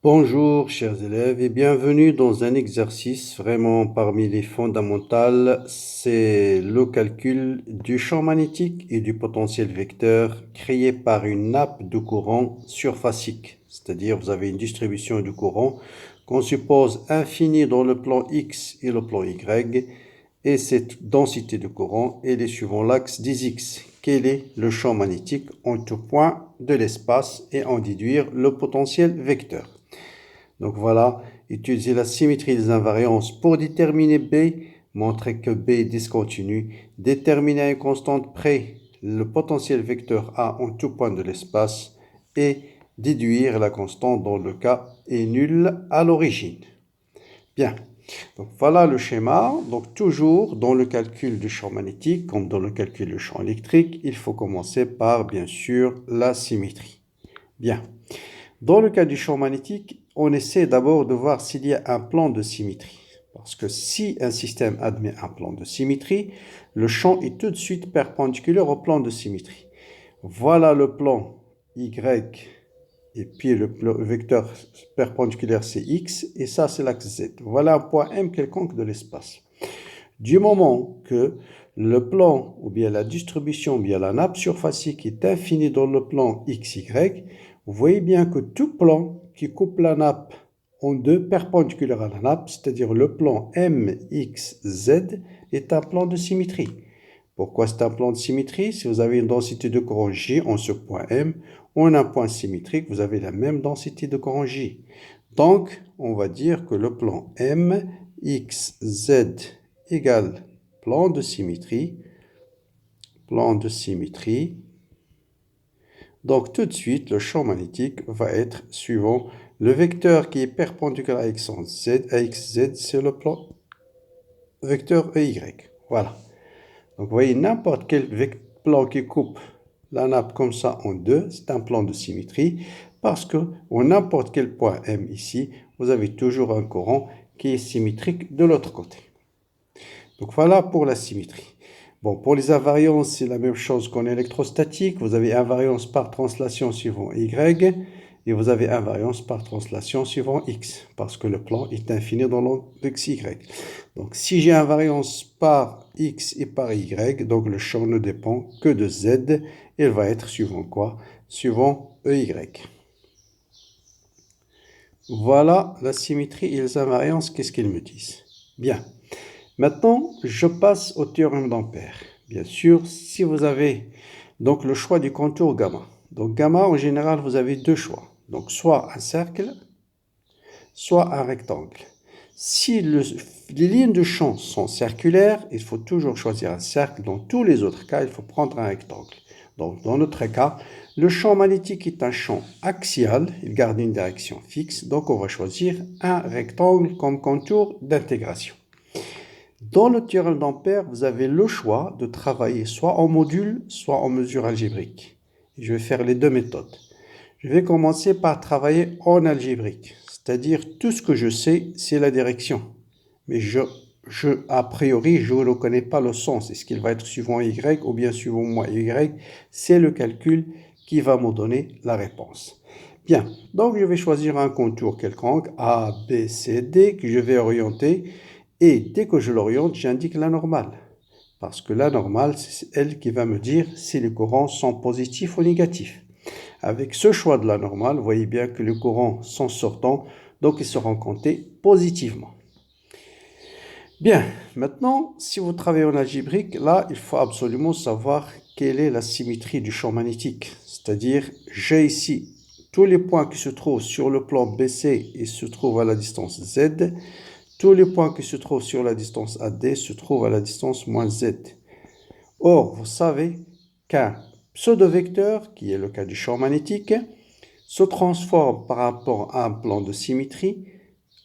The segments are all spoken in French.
Bonjour chers élèves et bienvenue dans un exercice vraiment parmi les fondamentaux, c'est le calcul du champ magnétique et du potentiel vecteur créé par une nappe de courant surfacique. C'est-à-dire vous avez une distribution du courant qu'on suppose infinie dans le plan X et le plan Y et cette densité de courant elle est suivant l'axe des X. Quel est le champ magnétique en tout point de l'espace et en déduire le potentiel vecteur. Donc voilà, utiliser la symétrie des invariances pour déterminer B, montrer que B est discontinu, déterminer à une constante près le potentiel vecteur A en tout point de l'espace et déduire la constante dans le cas est nulle à l'origine. Bien, donc voilà le schéma. Donc toujours dans le calcul du champ magnétique, comme dans le calcul du champ électrique, il faut commencer par bien sûr la symétrie. Bien. Dans le cas du champ magnétique, on essaie d'abord de voir s'il y a un plan de symétrie. Parce que si un système admet un plan de symétrie, le champ est tout de suite perpendiculaire au plan de symétrie. Voilà le plan Y et puis le vecteur perpendiculaire c'est X et ça c'est l'axe Z. Voilà un point M quelconque de l'espace. Du moment que le plan ou bien la distribution ou bien la nappe surfacique est infinie dans le plan XY, vous voyez bien que tout plan qui coupe la nappe en deux perpendiculaires à la nappe, c'est-à-dire le plan MXZ, est un plan de symétrie. Pourquoi c'est un plan de symétrie? Si vous avez une densité de courant J en ce point M, ou en un point symétrique, vous avez la même densité de courant J. Donc, on va dire que le plan MXZ égale plan de symétrie. Donc, tout de suite, le champ magnétique va être suivant le vecteur qui est perpendiculaire à XZ, c'est le plan vecteur EY. Voilà. Donc, vous voyez, n'importe quel plan qui coupe la nappe comme ça en deux, c'est un plan de symétrie parce que, au n'importe quel point M ici, vous avez toujours un courant qui est symétrique de l'autre côté. Donc, voilà pour la symétrie. Bon, pour les invariances, c'est la même chose qu'en électrostatique. Vous avez invariance par translation suivant Y et vous avez invariance par translation suivant X parce que le plan est infini dans l'axe Y. Donc, si j'ai invariance par X et par Y, donc le champ ne dépend que de Z. Il va être suivant quoi? Suivant EY. Voilà la symétrie et les invariances, qu'est-ce qu'ils me disent? Bien. Maintenant, je passe au théorème d'Ampère. Bien sûr, si vous avez donc le choix du contour gamma. Donc gamma, en général, vous avez deux choix. Donc soit un cercle, soit un rectangle. Si les lignes de champ sont circulaires, il faut toujours choisir un cercle. Dans tous les autres cas, il faut prendre un rectangle. Donc dans notre cas, le champ magnétique est un champ axial, il garde une direction fixe. Donc on va choisir un rectangle comme contour d'intégration. Dans le théorème d'Ampère, vous avez le choix de travailler soit en module, soit en mesure algébrique. Je vais faire les deux méthodes. Je vais commencer par travailler en algébrique, c'est-à-dire tout ce que je sais, c'est la direction. Mais a priori, je ne connais pas le sens. Est-ce qu'il va être suivant Y ou bien suivant moi Y? C'est le calcul qui va me donner la réponse. Bien, donc je vais choisir un contour quelconque, A, B, C, D, que je vais orienter. Et dès que je l'oriente, j'indique la normale. Parce que la normale, c'est elle qui va me dire si les courants sont positifs ou négatifs. Avec ce choix de la normale, vous voyez bien que les courants sont sortants, donc ils seront comptés positivement. Bien, maintenant, si vous travaillez en algébrique, là, il faut absolument savoir quelle est la symétrie du champ magnétique. C'est-à-dire, j'ai ici tous les points qui se trouvent sur le plan BC et se trouvent à la distance Z. Tous les points qui se trouvent sur la distance AD se trouvent à la distance moins Z. Or, vous savez qu'un pseudo-vecteur, qui est le cas du champ magnétique, se transforme par rapport à un plan de symétrie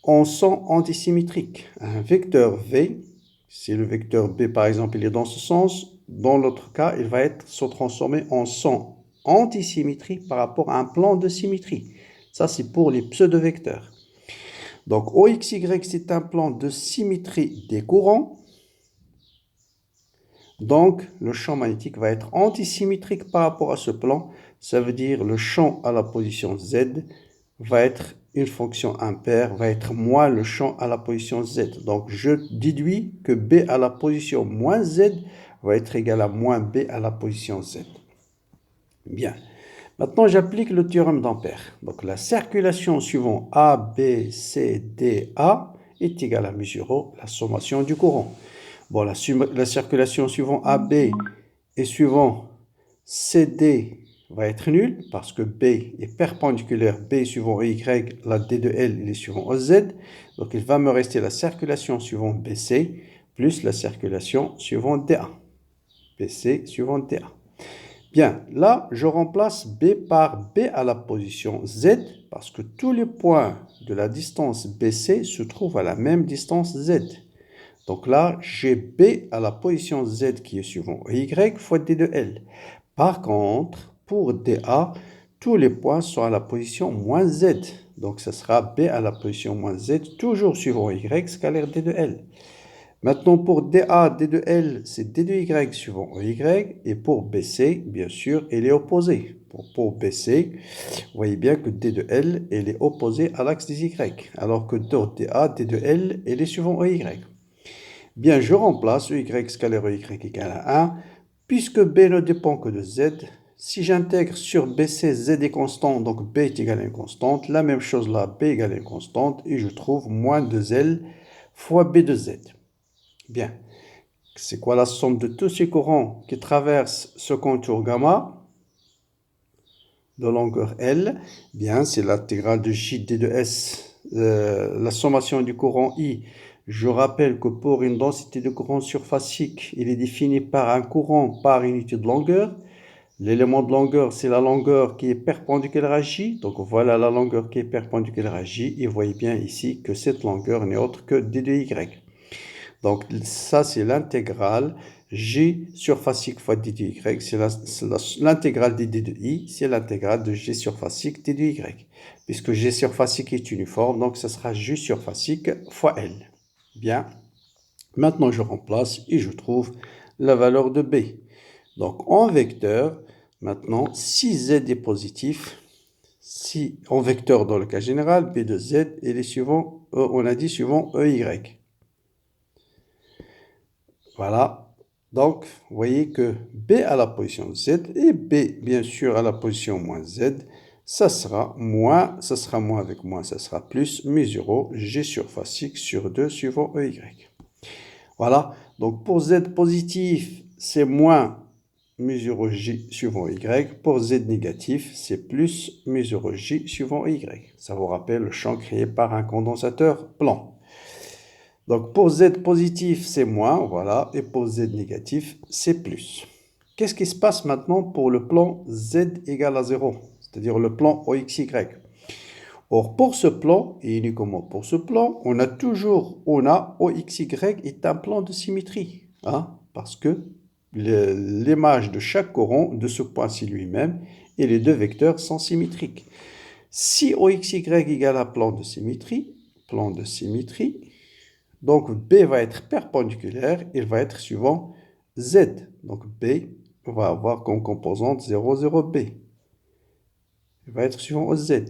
en son antisymétrique. Un vecteur V, si le vecteur B par exemple il est dans ce sens, dans l'autre cas il va se transformer en son antisymétrie par rapport à un plan de symétrie. Ça c'est pour les pseudo-vecteurs. Donc OXY c'est un plan de symétrie des courants. Donc le champ magnétique va être antisymétrique par rapport à ce plan. Ça veut dire le champ à la position Z va être une fonction impaire, va être moins le champ à la position Z. Donc, je déduis que B à la position moins Z va être égal à moins B à la position Z. Bien. Maintenant, j'applique le théorème d'Ampère. Donc, la circulation suivant A, B, C, D, A est égale à mu0, la sommation du courant. Bon, la circulation suivant AB et suivant CD va être nulle parce que B est perpendiculaire, B suivant Y, la D de L, il est suivant OZ. Donc, il va me rester la circulation suivant BC plus la circulation suivant DA. BC suivant DA. Bien, là, je remplace B par B à la position Z parce que tous les points de la distance BC se trouvent à la même distance Z. Donc là, j'ai B à la position Z qui est suivant Y fois D de L. Par contre, pour DA, tous les points sont à la position moins Z. Donc, ce sera B à la position moins Z, toujours suivant Y, scalaire D de L. Maintenant, pour DA, D de L, c'est D de Y suivant Y. Et pour BC, bien sûr, elle est opposée. Pour BC, vous voyez bien que D de L, elle est opposée à l'axe des Y. Alors que pour DA, D de L, elle est suivant Y. Bien, je remplace EY scalaire EY égale à 1. Puisque B ne dépend que de Z, si j'intègre sur BC, Z est constant, donc B est égal à une constante. La même chose là, B égale à une constante. Et je trouve moins 2L fois B de Z. Bien. C'est quoi la somme de tous ces courants qui traversent ce contour gamma de longueur L? Bien, c'est l'intégrale de J d de S. La sommation du courant I. Je rappelle que pour une densité de courant surfacique, il est défini par un courant par unité de longueur. L'élément de longueur, c'est la longueur qui est perpendiculaire à J. Donc voilà la longueur qui est perpendiculaire à J. Et vous voyez bien ici que cette longueur n'est autre que d de Y. Donc ça, c'est l'intégrale J surfacique fois d de Y. C'est l'intégrale d de I, c'est l'intégrale de J surfacique d de Y. Puisque J surfacique est uniforme, donc ce sera J surfacique fois L. Bien. Maintenant, je remplace et je trouve la valeur de B. Donc, en vecteur, maintenant, si Z est positif, si en vecteur dans le cas général, B de Z, il est suivant, on a dit suivant EY. Voilà. Donc, vous voyez que B à la position Z et B, bien sûr, à la position moins Z, ça sera moins avec moins, ça sera plus, mu0, G surfacique sur 2 suivant EY. Voilà. Donc, pour Z positif, c'est moins mu0 J suivant Y. Pour Z négatif, c'est plus mu0 J suivant Y. Ça vous rappelle le champ créé par un condensateur plan. Donc, pour Z positif, c'est moins, voilà. Et pour Z négatif, c'est plus. Qu'est-ce qui se passe maintenant pour le plan Z égale à 0, c'est-à-dire le plan OXY? Or, pour ce plan, et uniquement pour ce plan, on a OXY est un plan de symétrie. Hein, parce que l'image de chaque courant de ce point-ci lui-même et les deux vecteurs sont symétriques. Si OXY égale à plan de symétrie, donc B va être perpendiculaire, il va être suivant Z. Donc B, on va avoir comme composante 0, 0, B. Il va être suivant OZ.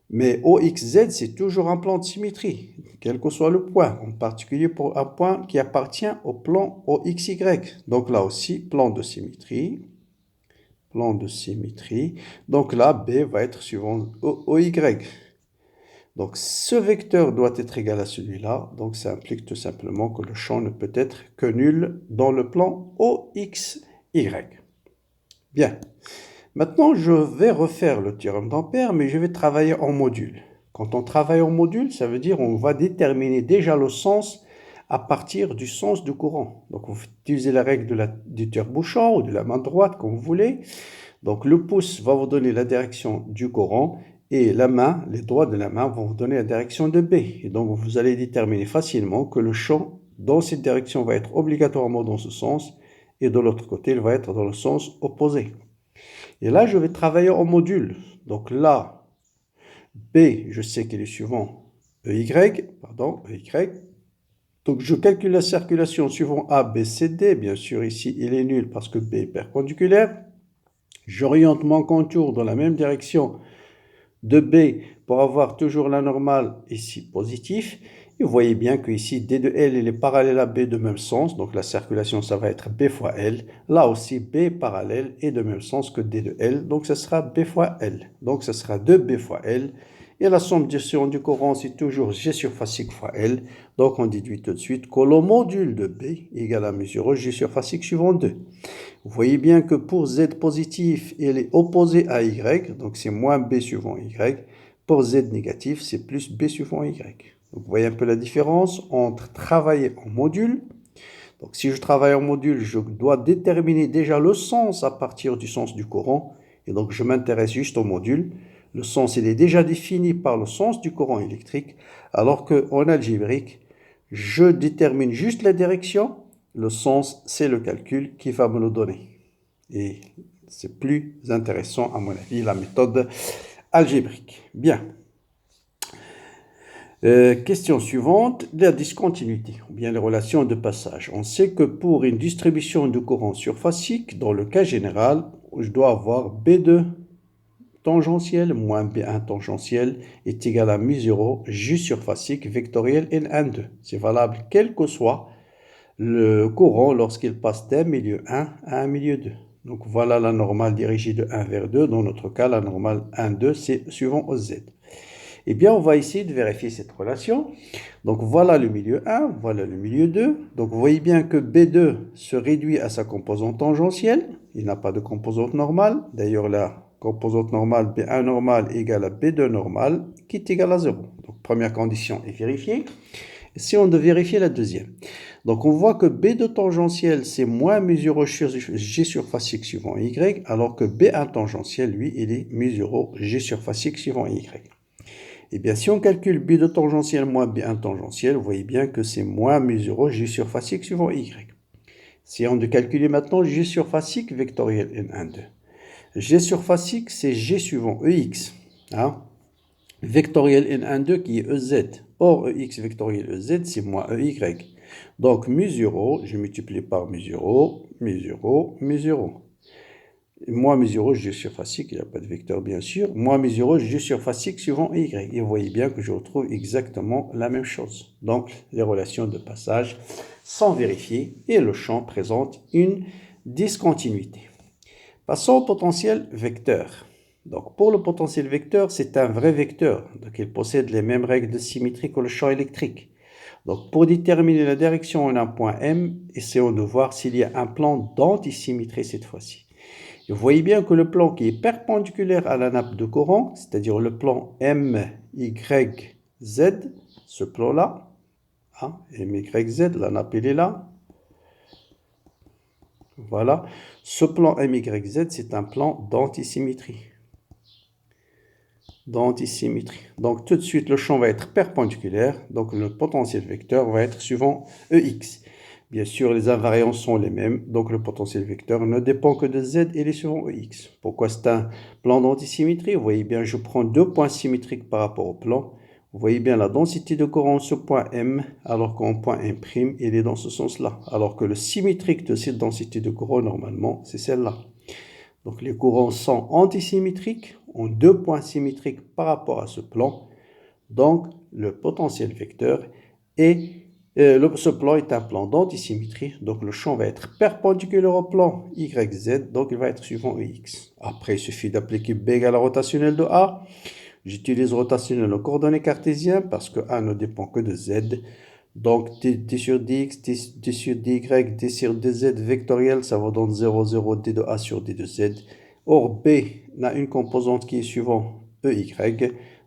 Mais OXZ, c'est toujours un plan de symétrie, quel que soit le point, en particulier pour un point qui appartient au plan OXY. Donc là aussi, plan de symétrie. Donc là, B va être suivant OY. Donc ce vecteur doit être égal à celui-là. Donc ça implique tout simplement que le champ ne peut être que nul dans le plan OXY. Bien. Maintenant, je vais refaire le théorème d'Ampère, mais je vais travailler en module. Quand on travaille en module, ça veut dire qu'on va déterminer déjà le sens à partir du sens du courant. Donc, vous utilisez la règle du tire-bouchon ou de la main droite, comme vous voulez. Donc, le pouce va vous donner la direction du courant et la main, les doigts de la main vont vous donner la direction de B. Et donc, vous allez déterminer facilement que le champ dans cette direction va être obligatoirement dans ce sens et de l'autre côté, il va être dans le sens opposé. Et là, je vais travailler en module. Donc là, B, je sais qu'il est suivant EY. Donc je calcule la circulation suivant A, B, C, D. Bien sûr, ici, il est nul parce que B est perpendiculaire. J'oriente mon contour dans la même direction de B pour avoir toujours la normale ici positif. Et vous voyez bien que ici D de L il est parallèle à B de même sens. Donc la circulation, ça va être B fois L. Là aussi, B parallèle est de même sens que D de L. Donc ce sera B fois L. Donc ce sera 2B fois L. Et la somme du courant, c'est toujours G surface X fois L. Donc on déduit tout de suite que le module de B égale à mu sur G surface X suivant 2. Vous voyez bien que pour Z positif, il est opposé à Y, donc c'est moins B suivant Y. Pour Z négatif, c'est plus B suivant Y. Donc vous voyez un peu la différence entre travailler en module. Donc si je travaille en module, je dois déterminer déjà le sens à partir du sens du courant. Et donc je m'intéresse juste au module. Le sens, il est déjà défini par le sens du courant électrique, alors qu'en algébrique, je détermine juste la direction. Le sens, c'est le calcul qui va me le donner. Et c'est plus intéressant, à mon avis, la méthode algébrique. Bien. Question suivante, la discontinuité, ou bien les relations de passage. On sait que pour une distribution de courant surfacique, dans le cas général, je dois avoir B2 tangentiel moins B1 tangentiel est égal à mu0 J surfacique vectoriel N12. C'est valable quel que soit le courant lorsqu'il passe d'un milieu 1 à un milieu 2. Donc voilà la normale dirigée de 1 vers 2. Dans notre cas, la normale 1, 2, c'est suivant OZ. Eh bien, on va essayer de vérifier cette relation. Donc voilà le milieu 1, voilà le milieu 2. Donc vous voyez bien que B2 se réduit à sa composante tangentielle. Il n'a pas de composante normale. D'ailleurs, la composante normale B1 normale égale à B2 normale qui est égale à 0. Donc première condition est vérifiée. Essayons de vérifier la deuxième. Donc on voit que B2 tangentiel c'est moins mu0 G surface X suivant Y, alors que B1 tangentiel, lui, il est mu0 G surface X suivant Y. Et bien, si on calcule B2 tangentiel moins B1 tangentiel, vous voyez bien que c'est moins mu0 G surface X suivant Y. Essayons de calculer maintenant G surface X vectoriel N12. G surface X, c'est G suivant EX. Hein? Vectoriel N12 qui est EZ. Or, EX vectoriel EZ, c'est moins EY. Donc, mu0, je multiplie par mu0, mu0, mu0. Moins mu0, G surface X, il n'y a pas de vecteur bien sûr. Moins mu0, G surface X suivant Y. Et vous voyez bien que je retrouve exactement la même chose. Donc, les relations de passage sont vérifiées et le champ présente une discontinuité. Passons au potentiel vecteur. Donc, pour le potentiel vecteur, c'est un vrai vecteur. Donc, il possède les mêmes règles de symétrie que le champ électrique. Donc, pour déterminer la direction en un point M, essayons de voir s'il y a un plan d'antisymétrie cette fois-ci. Vous voyez bien que le plan qui est perpendiculaire à la nappe de courant, c'est-à-dire le plan MYZ, ce plan-là, hein, MYZ, la nappe elle est là. Voilà, ce plan MYZ, c'est un plan d'antisymétrie. Donc tout de suite, le champ va être perpendiculaire, donc le potentiel vecteur va être suivant EX. Bien sûr, les invariances sont les mêmes, donc le potentiel vecteur ne dépend que de Z et il est suivant EX. Pourquoi c'est un plan d'antisymétrie? Vous voyez bien, je prends deux points symétriques par rapport au plan. Vous voyez bien la densité de courant sur point M, alors qu'en point M', il est dans ce sens-là. Alors que le symétrique de cette densité de courant, normalement, c'est celle-là. Donc les courants sont antisymétriques, ont deux points symétriques par rapport à ce plan. Donc le potentiel vecteur est ce plan est un plan d'antisymétrie, donc le champ va être perpendiculaire au plan YZ, donc il va être suivant EX. Après, il suffit d'appliquer B égale à rotationnelle de A. J'utilise rotationnelle aux coordonnées cartésiennes parce que A ne dépend que de Z. Donc D sur dx, D sur dy, D sur dz vectoriel, ça va donner 0, 0, D de A sur D de Z. Or, B n'a une composante qui est suivant EY.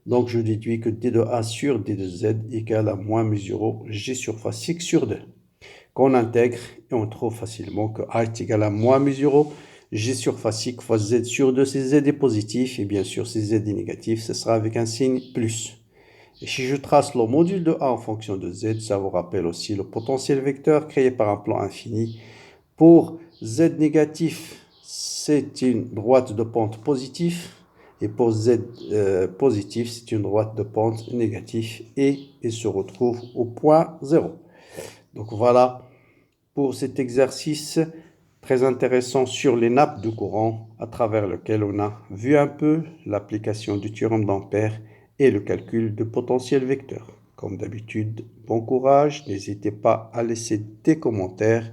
Donc, je déduis que D de A sur D de Z égale à moins mu0 G surface X sur 2. Qu'on intègre et on trouve facilement que A est égal à moins mu0 G surface X fois Z sur 2. Si Z est positif et bien sûr si Z est négatif, ce sera avec un signe plus. Et si je trace le module de A en fonction de Z, ça vous rappelle aussi le potentiel vecteur créé par un plan infini. Pour Z négatif, c'est une droite de pente positive. Et pour Z positif, c'est une droite de pente négative. Et il se retrouve au point 0. Donc voilà pour cet exercice très intéressant sur les nappes de courant à travers lequel on a vu un peu l'application du théorème d'Ampère et le calcul de potentiel vecteur. Comme d'habitude, bon courage, n'hésitez pas à laisser des commentaires.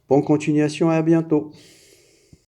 Bonne continuation et à bientôt.